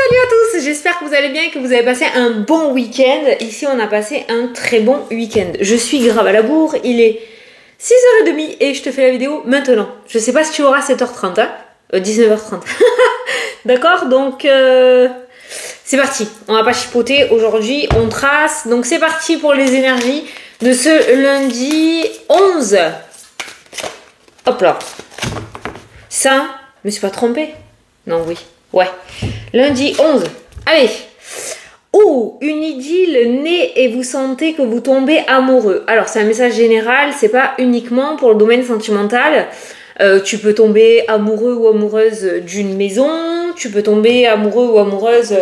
Salut à tous, j'espère que vous allez bien et que vous avez passé un bon week-end. Ici, on a passé un très bon week-end. Je suis grave à la bourre, il est 6h30 et je te fais la vidéo maintenant. Je sais pas si tu auras 7h30, hein 19h30. D'accord, donc c'est parti. On va pas chipoter aujourd'hui, on trace. Donc c'est parti pour les énergies de ce lundi 11. Hop là. Ça, je me suis pas trompée? Non, oui. Ouais. Lundi 11. Allez. Oh, une idylle naît et vous sentez que vous tombez amoureux. Alors, c'est un message général, c'est pas uniquement pour le domaine sentimental. Tu peux tomber amoureux ou amoureuse d'une maison, tu peux tomber amoureux ou amoureuse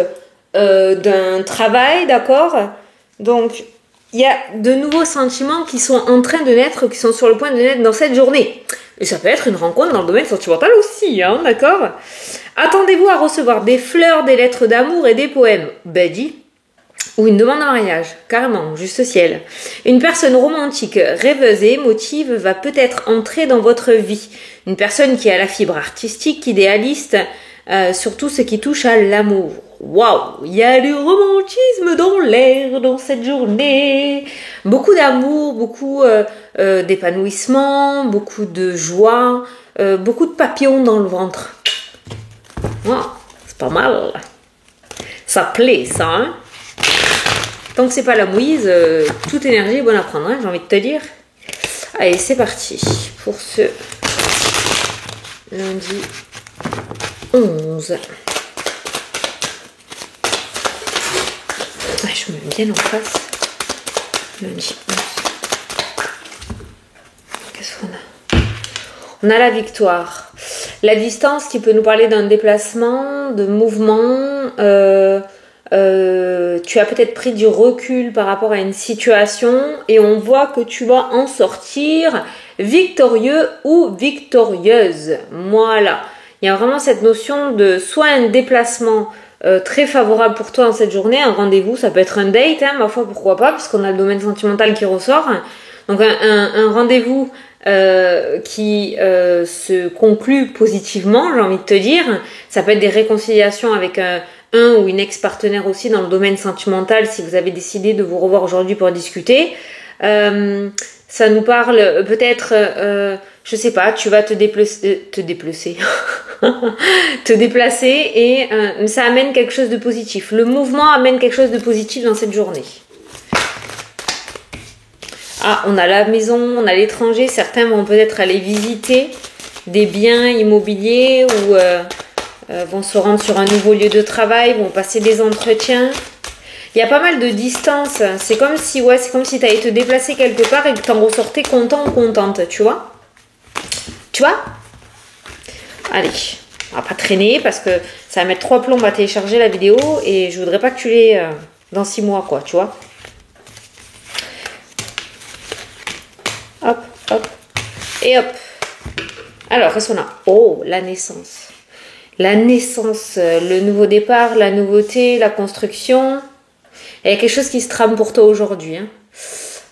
d'un travail, d'accord? Donc, il y a de nouveaux sentiments qui sont en train de naître, qui sont sur le point de naître dans cette journée. Et ça peut être une rencontre dans le domaine sentimental aussi, hein, d'accord? Attendez-vous à recevoir des fleurs, des lettres d'amour et des poèmes. Buddy. Ou une demande en mariage, carrément, juste ciel. Une personne romantique, rêveuse et émotive va peut-être entrer dans votre vie. Une personne qui a la fibre artistique, idéaliste, surtout ce qui touche à l'amour. Waouh, il y a du romantisme dans l'air dans cette journée. Beaucoup d'amour, beaucoup d'épanouissement, beaucoup de joie, beaucoup de papillons dans le ventre. Wow, c'est pas mal. Ça plaît, ça, hein? Tant que c'est pas la mouise, toute énergie est bonne à prendre, hein, j'ai envie de te dire. Allez, c'est parti pour ce lundi 11. Ah, je me mets bien en face. Lundi 11. Qu'est-ce qu'on a? On a la victoire. La distance qui peut nous parler d'un déplacement, de mouvement. Tu as peut-être pris du recul par rapport à une situation et on voit que tu vas en sortir victorieux ou victorieuse. Voilà. Il y a vraiment cette notion de soit un déplacement très favorable pour toi dans cette journée, un rendez-vous, ça peut être un date, hein, ma foi, pourquoi pas, puisqu'on a le domaine sentimental qui ressort. Donc un rendez-vous qui se conclut positivement, j'ai envie de te dire. Ça peut être des réconciliations avec un ou une ex-partenaire aussi dans le domaine sentimental si vous avez décidé de vous revoir aujourd'hui pour discuter. Ça nous parle peut-être, je sais pas, tu vas te déplacer, te déplacer et ça amène quelque chose de positif. Le mouvement amène quelque chose de positif dans cette journée. Ah, on a la maison, on a l'étranger. Certains vont peut-être aller visiter des biens immobiliers ou vont se rendre sur un nouveau lieu de travail, vont passer des entretiens. Il y a pas mal de distance. C'est comme si tu allais te déplacer quelque part et que tu en ressortais content ou contente, tu vois? Tu vois? Allez, on va pas traîner parce que ça va mettre 3 plombs à télécharger la vidéo et je voudrais pas que tu l'aies dans 6 mois, quoi, tu vois? Hop, hop, et hop. Alors, qu'est-ce qu'on a? Oh, la naissance. La naissance, le nouveau départ, la nouveauté, la construction. Il y a quelque chose qui se trame pour toi aujourd'hui. Hein.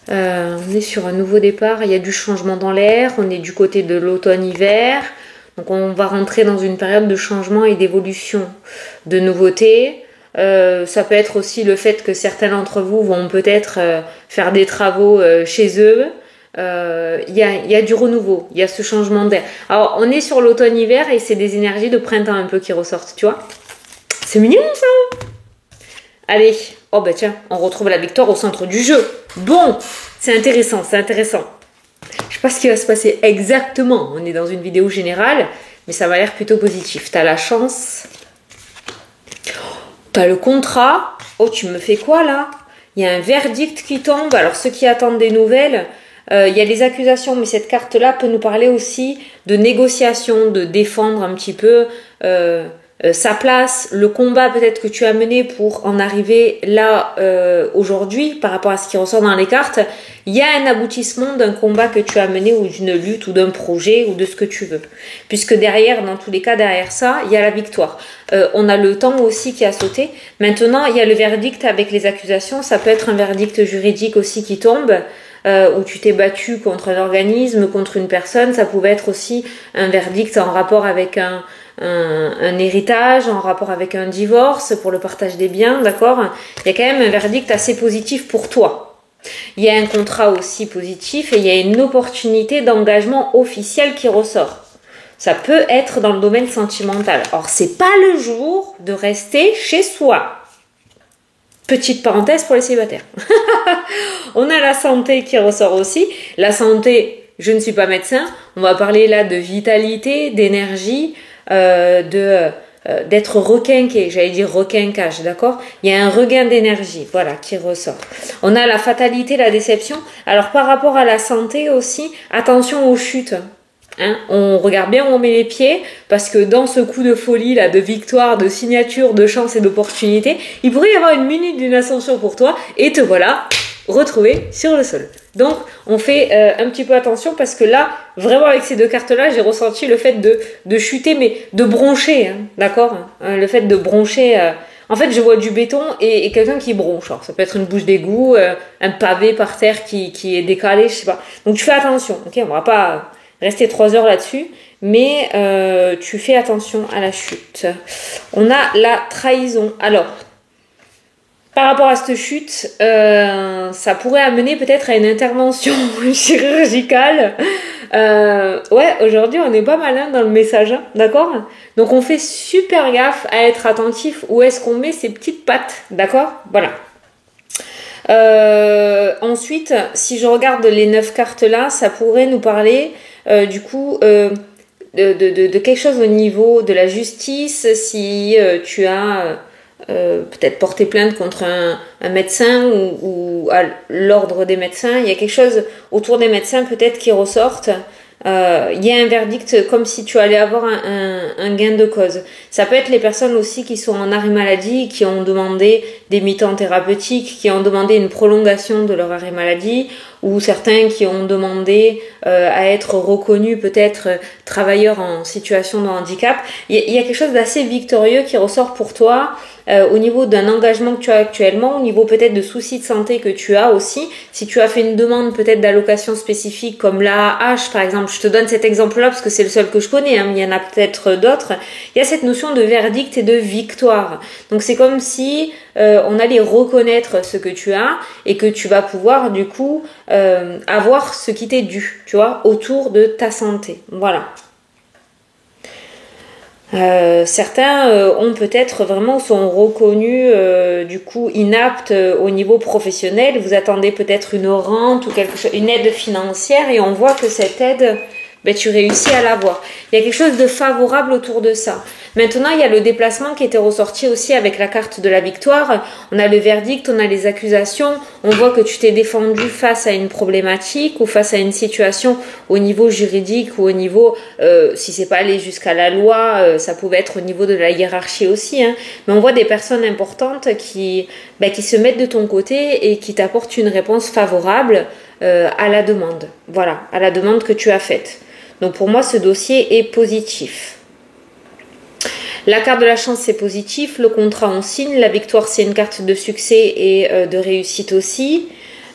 On est sur un nouveau départ, il y a du changement dans l'air, on est du côté de l'automne-hiver. Donc on va rentrer dans une période de changement et d'évolution, de nouveauté. Ça peut être aussi le fait que certains d'entre vous vont peut-être faire des travaux chez eux. Il y a du renouveau, il y a ce changement d'air. Alors on est sur l'automne-hiver et c'est des énergies de printemps un peu qui ressortent, tu vois. C'est mignon ça. Allez, oh bah tiens, on retrouve la victoire au centre du jeu. Bon, c'est intéressant, c'est intéressant. Je sais pas ce qui va se passer exactement, on est dans une vidéo générale, mais ça va l'air plutôt positif. T'as la chance, t'as le contrat. Oh, tu me fais quoi là? Il y a un verdict qui tombe, alors ceux qui attendent des nouvelles... Il y a des accusations, mais cette carte-là peut nous parler aussi de négociation, de défendre un petit peu sa place, le combat peut-être que tu as mené pour en arriver là aujourd'hui par rapport à ce qui ressort dans les cartes. Il y a un aboutissement d'un combat que tu as mené ou d'une lutte ou d'un projet ou de ce que tu veux. Puisque derrière, dans tous les cas, derrière ça, il y a la victoire. On a le temps aussi qui a sauté. Maintenant, il y a le verdict avec les accusations. Ça peut être un verdict juridique aussi qui tombe. Où tu t'es battu contre un organisme, contre une personne, ça pouvait être aussi un verdict en rapport avec un héritage en rapport avec un divorce, pour le partage des biens, d'accord? Il y a quand même un verdict assez positif pour toi. Il y a un contrat aussi positif et il y a une opportunité d'engagement officiel qui ressort. Ça peut être dans le domaine sentimental. Or, c'est pas le jour de rester chez soi. Petite parenthèse pour les célibataires. On a la santé qui ressort aussi. La santé, je ne suis pas médecin. On va parler là de vitalité, d'énergie, d'être requinqué. J'allais dire requinquage, d'accord? Il y a un regain d'énergie, voilà, qui ressort. On a la fatalité, la déception. Alors, par rapport à la santé aussi, attention aux chutes. Hein, on regarde bien où on met les pieds parce que dans ce coup de folie là, de victoire, de signature, de chance et d'opportunité, il pourrait y avoir une minute d'une ascension pour toi et te voilà retrouvé sur le sol. Donc on fait un petit peu attention parce que là, vraiment avec ces deux cartes là, j'ai ressenti le fait de chuter mais de broncher, hein, d'accord, le fait de broncher. En fait, je vois du béton et quelqu'un qui bronche. Alors, ça peut être une bouche d'égout, un pavé par terre qui est décalé, je sais pas. Donc tu fais attention, ok, on va pas rester 3 heures là-dessus, mais tu fais attention à la chute. On a la trahison. Alors, par rapport à cette chute, ça pourrait amener peut-être à une intervention chirurgicale. Ouais, aujourd'hui, on est pas malin dans le message, hein, d'accord? Donc, on fait super gaffe à être attentif où est-ce qu'on met ses petites pattes, d'accord? Voilà. Ensuite, si je regarde les 9 cartes là, ça pourrait nous parler du coup de quelque chose au niveau de la justice. Si tu as peut-être porté plainte contre un médecin ou à l'ordre des médecins, il y a quelque chose autour des médecins peut-être qui ressortent. Il y a un verdict comme si tu allais avoir un gain de cause. Ça peut être les personnes aussi qui sont en arrêt maladie, qui ont demandé des mi-temps thérapeutiques, qui ont demandé une prolongation de leur arrêt maladie, ou certains qui ont demandé à être reconnus peut-être travailleurs en situation de handicap. Il y a quelque chose d'assez victorieux qui ressort pour toi au niveau d'un engagement que tu as actuellement, au niveau peut-être de soucis de santé que tu as aussi. Si tu as fait une demande peut-être d'allocation spécifique comme l'AAH par exemple, je te donne cet exemple-là parce que c'est le seul que je connais, hein, mais il y en a peut-être d'autres. Il y a cette notion de verdict et de victoire. Donc c'est comme si on allait reconnaître ce que tu as et que tu vas pouvoir du coup avoir ce qui t'est dû, tu vois, autour de ta santé. Voilà. Certains ont peut-être vraiment sont reconnus du coup inaptes au niveau professionnel. Vous attendez peut-être une rente ou quelque chose, une aide financière et on voit que cette aide, ben, tu réussis à l'avoir. Il y a quelque chose de favorable autour de ça. Maintenant, il y a le déplacement qui était ressorti aussi avec la carte de la victoire. On a le verdict, on a les accusations. On voit que tu t'es défendu face à une problématique ou face à une situation au niveau juridique ou au niveau, si c'est pas allé jusqu'à la loi, ça pouvait être au niveau de la hiérarchie aussi. Hein. Mais on voit des personnes importantes qui se mettent de ton côté et qui t'apportent une réponse favorable à la demande. Voilà, à la demande que tu as faite. Donc pour moi, ce dossier est positif. La carte de la chance, c'est positif. Le contrat, on signe. La victoire, c'est une carte de succès et de réussite aussi.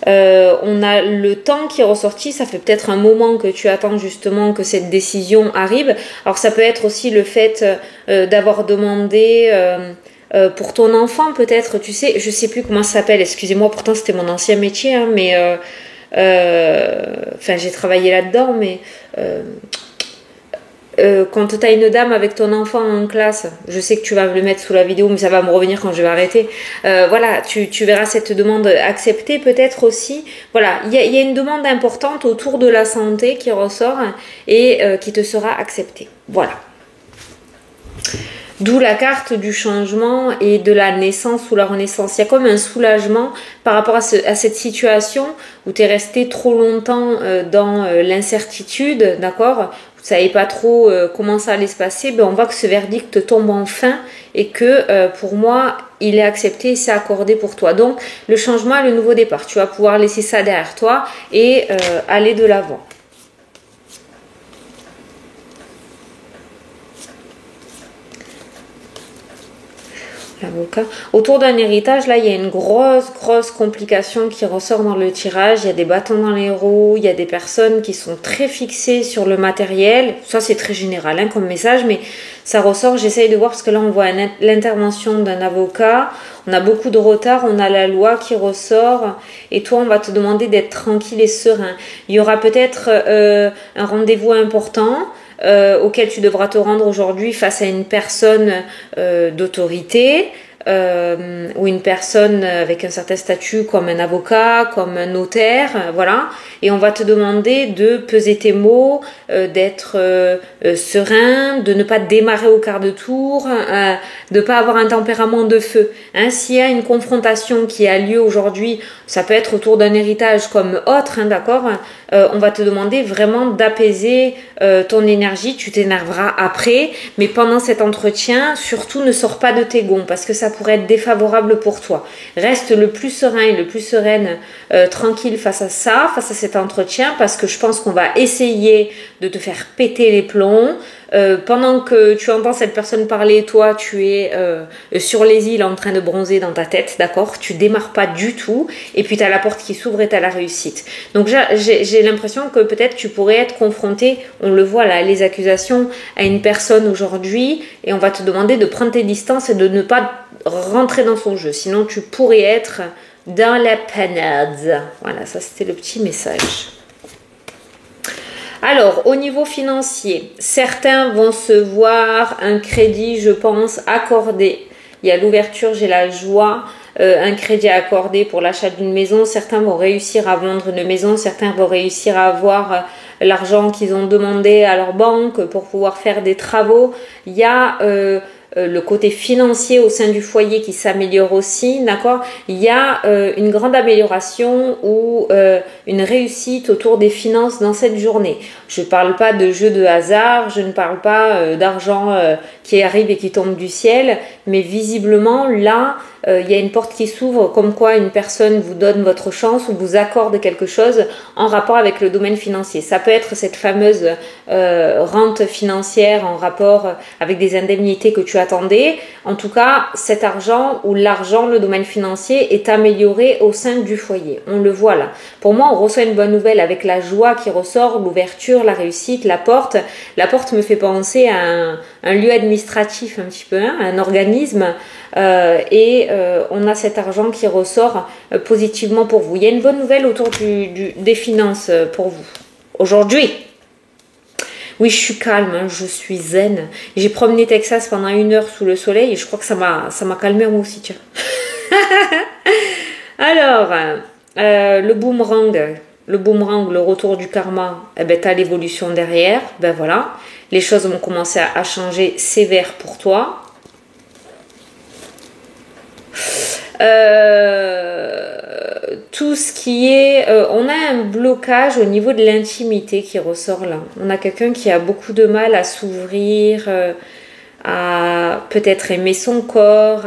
On a le temps qui est ressorti. Ça fait peut-être un moment que tu attends justement que cette décision arrive. Alors, ça peut être aussi le fait d'avoir demandé pour ton enfant, peut-être. Tu sais, je sais plus comment ça s'appelle. Excusez-moi, pourtant, c'était mon ancien métier. Hein, mais j'ai travaillé là-dedans, mais... quand tu as une dame avec ton enfant en classe, je sais que tu vas me le mettre sous la vidéo, mais ça va me revenir quand je vais arrêter. Voilà, tu verras cette demande acceptée peut-être aussi. Voilà, il y a une demande importante autour de la santé qui ressort et qui te sera acceptée. Voilà. D'où la carte du changement et de la naissance ou la renaissance. Il y a comme un soulagement par rapport à cette situation où tu es resté trop longtemps dans l'incertitude, d'accord ? Vous savez pas trop comment ça allait se passer, on voit que ce verdict tombe enfin et que pour moi, il est accepté et c'est accordé pour toi. Donc, le changement et le nouveau départ, tu vas pouvoir laisser ça derrière toi et aller de l'avant. L'avocat. Autour d'un héritage, là, il y a une grosse complication qui ressort dans le tirage. Il y a des bâtons dans les roues, il y a des personnes qui sont très fixées sur le matériel. Ça, c'est très général hein, comme message, mais ça ressort. J'essaye de voir parce que là, on voit l'intervention d'un avocat. On a beaucoup de retard, on a la loi qui ressort. Et toi, on va te demander d'être tranquille et serein. Il y aura peut-être un rendez-vous important. Auquel tu devras te rendre aujourd'hui face à une personne d'autorité ou une personne avec un certain statut comme un avocat, comme un notaire, voilà. Et on va te demander de peser tes mots, d'être serein, de ne pas démarrer au quart de tour, de pas avoir un tempérament de feu. Hein, s'il y a une confrontation qui a lieu aujourd'hui, ça peut être autour d'un héritage comme autre, hein, d'accord. On va te demander vraiment d'apaiser ton énergie. Tu t'énerveras après, mais pendant cet entretien, surtout ne sors pas de tes gonds parce que ça pourrait être défavorable pour toi. Reste le plus serein et le plus sereine, tranquille face à ça, face à cet entretien, parce que je pense qu'on va essayer de te faire péter les plombs. Pendant que tu entends cette personne parler, toi tu es sur les îles en train de bronzer dans ta tête, d'accord? Tu démarres pas du tout et puis tu as la porte qui s'ouvre et tu as la réussite. Donc j'ai l'impression que peut-être tu pourrais être confronté, on le voit là, les accusations à une personne aujourd'hui et on va te demander de prendre tes distances et de ne pas rentrer dans son jeu, sinon tu pourrais être dans la panade. Voilà, ça c'était le petit message. Alors, au niveau financier, certains vont se voir un crédit, je pense, accordé. Il y a l'ouverture, j'ai la joie, un crédit accordé pour l'achat d'une maison. Certains vont réussir à vendre une maison, certains vont réussir à avoir l'argent qu'ils ont demandé à leur banque pour pouvoir faire des travaux. Il y a le côté financier au sein du foyer qui s'améliore aussi, d'accord. Il y a une grande amélioration ou une réussite autour des finances dans cette journée. Je ne parle pas de jeu de hasard, je ne parle pas d'argent qui arrive et qui tombe du ciel, mais visiblement là, il y a une porte qui s'ouvre comme quoi une personne vous donne votre chance ou vous accorde quelque chose en rapport avec le domaine financier. Ça peut être cette fameuse rente financière en rapport avec des indemnités que tu attendais. En tout cas, cet argent ou l'argent, le domaine financier est amélioré au sein du foyer. On le voit là. Pour moi, on reçoit une bonne nouvelle avec la joie qui ressort, l'ouverture, la réussite, la porte. La porte me fait penser à un lieu administratif un petit peu, hein, un organisme. On a cet argent qui ressort positivement pour vous. Il y a une bonne nouvelle autour des finances pour vous aujourd'hui. Oui, je suis calme, hein, je suis zen. J'ai promené Texas pendant 1 heure sous le soleil et je crois que ça m'a calmé moi aussi, tiens. Alors, le boomerang, le retour du karma, eh ben, tu as l'évolution derrière. Ben voilà, les choses vont commencer à changer sévère pour toi. Tout ce qui est on a un blocage au niveau de l'intimité qui ressort là. On a quelqu'un qui a beaucoup de mal à s'ouvrir, à peut-être aimer son corps,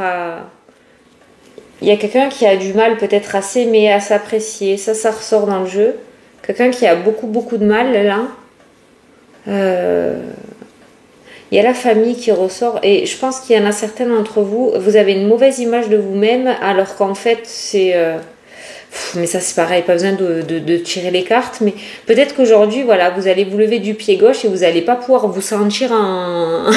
il y a quelqu'un qui a du mal peut-être à s'aimer, à s'apprécier. Ça ressort dans le jeu. Quelqu'un qui a beaucoup de mal là. Il y a la famille qui ressort et je pense qu'il y en a certains d'entre vous, vous avez une mauvaise image de vous-même alors qu'en fait c'est... mais ça c'est pareil, pas besoin de tirer les cartes, mais peut-être qu'aujourd'hui, voilà, vous allez vous lever du pied gauche et vous n'allez pas pouvoir vous sentir en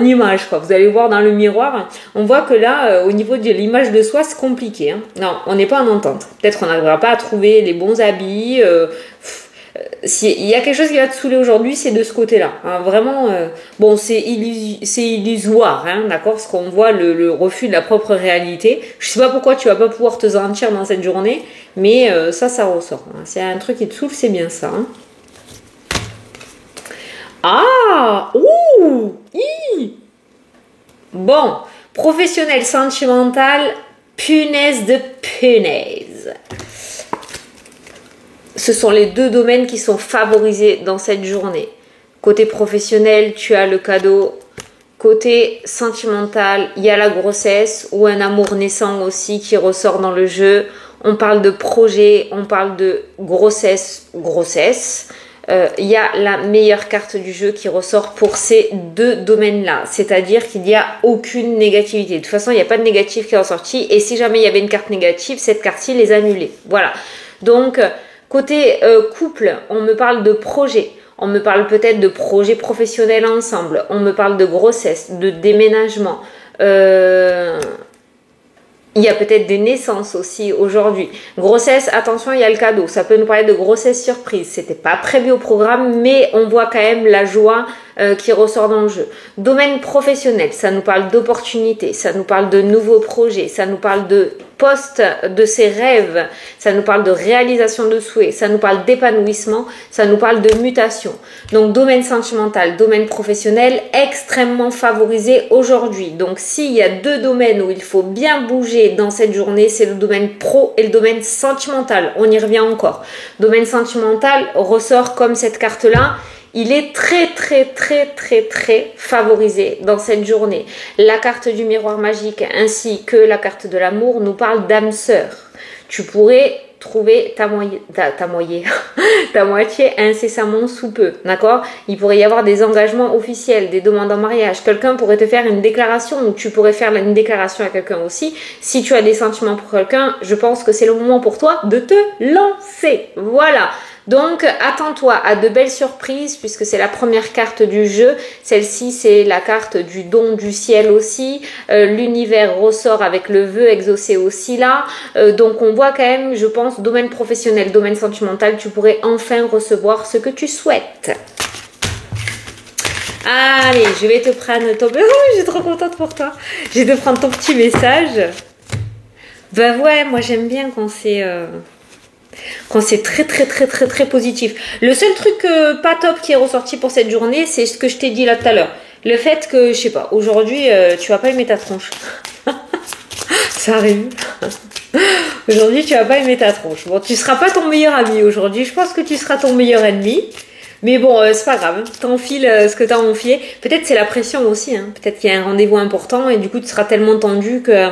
image, quoi. Vous allez voir dans le miroir, on voit que là, au niveau de l'image de soi, c'est compliqué. Hein. Non, on n'est pas en entente. Peut-être qu'on n'arrivera pas à trouver les bons habits... S'il y a quelque chose qui va te saouler aujourd'hui, c'est de ce côté-là. Hein, vraiment, bon, c'est illusoire, hein, d'accord, parce qu'on voit le refus de la propre réalité. Je sais pas pourquoi tu vas pas pouvoir te sentir dans cette journée, mais ça ressort. Hein. C'est un truc qui te saoule, c'est bien ça. Hein. Ah, ouh, bon, professionnel, sentimental, punaise de punaise. Ce sont les 2 domaines qui sont favorisés dans cette journée. Côté professionnel, tu as le cadeau. Côté sentimental, il y a la grossesse ou un amour naissant aussi qui ressort dans le jeu. On parle de projet, on parle de grossesse. il y a la meilleure carte du jeu qui ressort pour ces deux domaines-là. C'est-à-dire qu'il n'y a aucune négativité. De toute façon, il n'y a pas de négatif qui est ressorti. Et si jamais il y avait une carte négative, cette carte-ci les annulait. Voilà. Donc, côté couple, on me parle de projet. On me parle peut-être de projets professionnels ensemble. On me parle de grossesse, de déménagement. Il y a peut-être des naissances aussi aujourd'hui. Grossesse, attention, il y a le cadeau. Ça peut nous parler de grossesse surprise. C'était pas prévu au programme, mais on voit quand même la joie qui ressort dans le jeu. Domaine professionnel, ça nous parle d'opportunités, ça nous parle de nouveaux projets, ça nous parle de poste de ses rêves, ça nous parle de réalisation de souhaits, ça nous parle d'épanouissement, ça nous parle de mutation. Donc domaine sentimental, domaine professionnel, extrêmement favorisé aujourd'hui. Donc s'il y a deux domaines où il faut bien bouger dans cette journée, c'est le domaine pro et le domaine sentimental. On y revient encore. Domaine sentimental ressort comme cette carte-là. Il est très favorisé dans cette journée. La carte du miroir magique ainsi que la carte de l'amour nous parlent d'âme sœur. Tu pourrais trouver ta moitié incessamment sous peu, d'accord? Il pourrait y avoir des engagements officiels, des demandes en mariage. Quelqu'un pourrait te faire une déclaration ou tu pourrais faire une déclaration à quelqu'un aussi. Si tu as des sentiments pour quelqu'un, je pense que c'est le moment pour toi de te lancer. Voilà. Donc, attends-toi à de belles surprises puisque c'est la première carte du jeu. Celle-ci, c'est la carte du don du ciel aussi. L'univers ressort avec le vœu exaucé aussi là. Donc, on voit quand même, je pense, domaine professionnel, domaine sentimental, tu pourrais enfin recevoir ce que tu souhaites. Allez, je vais te prendre ton... Oh, je suis trop contente pour toi. Je vais te prendre ton petit message. Ben ouais, moi j'aime bien quand c'est... Quand c'est très positif. Le seul truc pas top qui est ressorti pour cette journée, c'est ce que je t'ai dit là tout à l'heure. Le fait que, je sais pas, aujourd'hui, tu vas pas aimer ta tronche. Ça arrive. Aujourd'hui, tu vas pas aimer ta tronche. Bon, tu seras pas ton meilleur ami aujourd'hui. Je pense que tu seras ton meilleur ennemi. Mais bon, c'est pas grave. T'enfiles ce que t'as enfilé. Peut-être c'est la pression aussi. Hein. Peut-être qu'il y a un rendez-vous important et du coup, tu seras tellement tendu que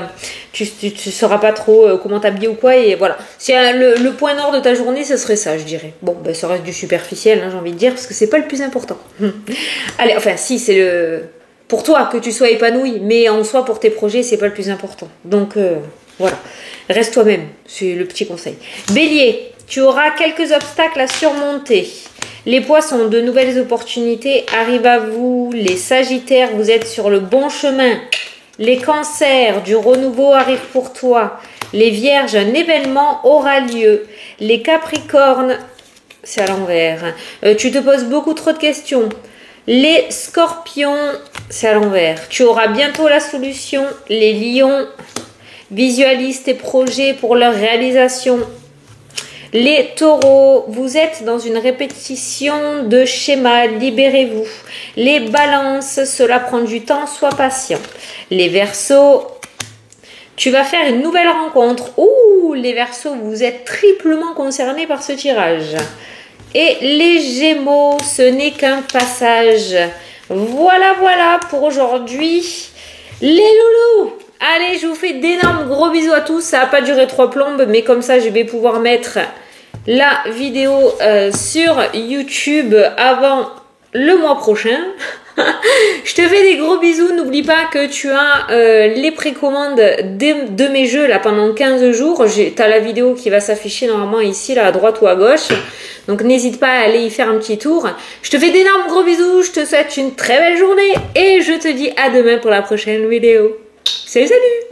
tu sauras pas trop comment t'habiller ou quoi. Et voilà. Si le point nord de ta journée, ce serait ça, je dirais. Bon, ben ça reste du superficiel, hein, j'ai envie de dire, parce que c'est pas le plus important. Allez, enfin, si, c'est le... Pour toi, que tu sois épanoui, mais en soi, pour tes projets, c'est pas le plus important. Donc, voilà. Reste toi-même. C'est le petit conseil. Bélier, tu auras quelques obstacles à surmonter. Les poissons, de nouvelles opportunités arrivent à vous. Les sagittaires, vous êtes sur le bon chemin. Les cancers, du renouveau arrive pour toi. Les vierges, un événement aura lieu. Les capricornes, c'est à l'envers. Tu te poses beaucoup trop de questions. Les scorpions, c'est à l'envers. Tu auras bientôt la solution. Les lions, visualise tes projets pour leur réalisation. Les taureaux, vous êtes dans une répétition de schémas, libérez-vous. Les balances, cela prend du temps, sois patient. Les verseaux, tu vas faire une nouvelle rencontre. Ouh, les verseaux, vous êtes triplement concernés par ce tirage. Et les gémeaux, ce n'est qu'un passage. Voilà pour aujourd'hui. Les loulous, allez, je vous fais d'énormes gros bisous à tous. Ça n'a pas duré 3 plombes, mais comme ça, je vais pouvoir mettre la vidéo sur YouTube avant le mois prochain. Je te fais des gros bisous. N'oublie pas que tu as les précommandes de mes jeux là pendant 15 jours. Tu as la vidéo qui va s'afficher normalement ici, là à droite ou à gauche. Donc n'hésite pas à aller y faire un petit tour. Je te fais d'énormes gros bisous. Je te souhaite une très belle journée et je te dis à demain pour la prochaine vidéo. Salut!